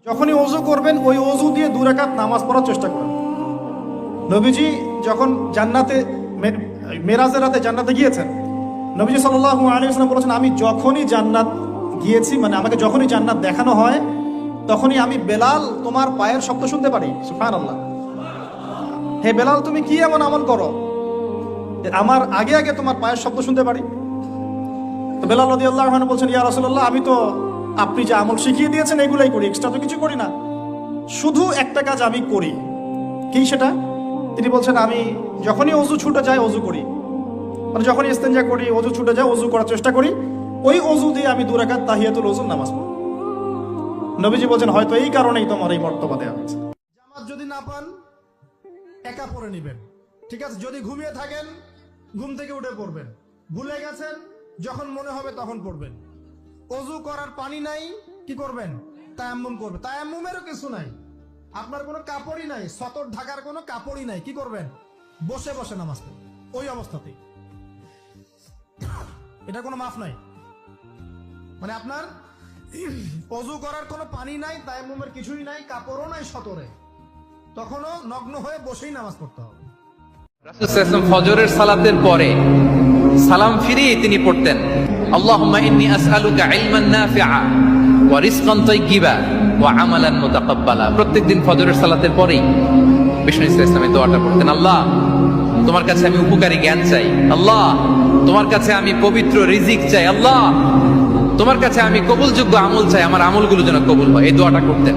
যখনই ওযু করবেন ওই ওযু দিয়ে 2 রাকাত নামাজ পড়ার চেষ্টা করেন। নবীজি যখন জান্নাতে মেরাজের রাতে জান্নাতে গিয়েছেন, নবীজি সাল্লাল্লাহু আলাইহি ওয়াসাল্লাম বলেছেন, আমি যখনই জান্নাত গিয়েছি, মানে আমাকে যখনই জান্নাত দেখানো হয়, তখনই আমি বেলাল তোমার পায়ের শব্দ শুনতে পারি। সুবহানাল্লাহ। হে বেলাল, তুমি কি এমন আমল করো আমার আগে আগে তোমার পায়ের শব্দ শুনতে পারি? তো বেলাল রাদিয়াল্লাহু আনহু বলছেন, ইয়া রাসূলুল্লাহ, আমি তো আপনি যে আমল শিখিয়ে দিয়েছেন এগুলাই করি, এক্সট্রা তো কিছু করি না। শুধু একটা কাজ আমি করি। কি সেটা? তিনি বলছেন, আমি যখনই ওযু ছুটে যায় ওযু করি, মানে যখনই ইস্তেঞ্জা করি, ওযু ছুটে যায় ওযু করার চেষ্টা করি, ওই ওযু দিয়ে আমি 2 রাকাত তাহিয়াতুল ওযুর নামাজ পড়ি। নবীজি বলছেন, হয়তো এই কারণেই তোমার এই মর্তবা দেওয়া হয়েছে। জামাত যদি না পান একা পড়ে নেবেন, ঠিক আছে? যদি ঘুমিয়ে থাকেন ঘুম থেকে উঠে পড়বেন, ভুলে গেছেন যখন মনে হবে তখন পড়বেন। ওযু করার পানি নাই, কি করবেন? তায়াম্মুম করবেন। তায়াম্মুমেরও কিছু নাই, আপনার কোনো কাপড়ই নাই, সতর ঢাকার কোনো কাপড়ই নাই, কি করবেন? বসে বসে নামাজ পড়বেন ওই অবস্থাতেই। এটা কোনো মাফ নাই, মানে আপনার ওযু করার কোনো পানি নাই, তায়াম্মুমের কিছুই নাই, কাপড়ও নাই সতরে, তখনও নগ্ন হয়ে বসেই নামাজ পড়তে হবে। রাসূল সাল্লাল্লাহু আলাইহি ওয়াসাল্লাম ফজরের সালাতের পরে সালাম ফিরিয়ে তিনি পড়তেন, আল্লাহুম্মা ইন্নী আসআলুকা ইলমান নাফিআ ওয়া রিজকান তাইয়্যিবা ওয়া আমালান মুতাকাব্বালা। প্রত্যেকদিন ফজরের সালাতের পরেই বিষ্ণু ইসলাম এই দোয়াটা পড়তেন, আল্লাহ তোমার কাছে আমি উপকারী জ্ঞান চাই, আল্লাহ তোমার কাছে আমি পবিত্র রিজিক চাই, আল্লাহ তোমার কাছে আমি কবুলযোগ্য আমল চাই, আমার আমলগুলো যেন কবুল হয়। এই দোয়াটা করতেন।